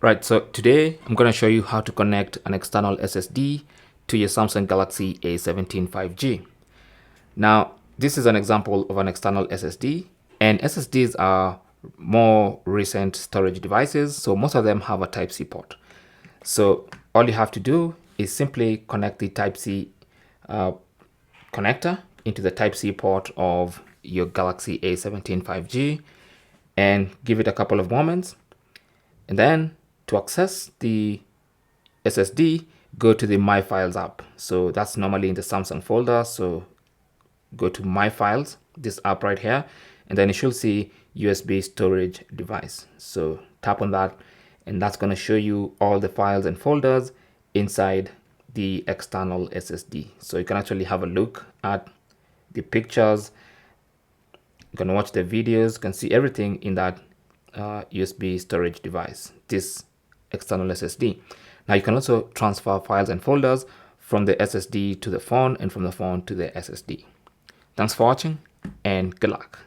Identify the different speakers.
Speaker 1: Right, so today I'm going to show you how to connect an external SSD to your Samsung Galaxy A17 5G. Now, this is an example of an external SSD, and SSDs are more recent storage devices, so most of them have a Type-C port. So all you have to do is simply connect the Type-C connector into the Type-C port of your Galaxy A17 5G and give it a couple of moments. And then to access the SSD, go to the My Files app. So that's normally in the Samsung folder. So go to My Files, this app right here, and then you should see USB storage device. So tap on that, and that's going to show you all the files and folders inside the external SSD. So you can actually have a look at the pictures. You can watch the videos, you can see everything in that USB storage device, this external SSD. Now you can also transfer files and folders from the SSD to the phone and from the phone to the SSD. Thanks for watching and good luck.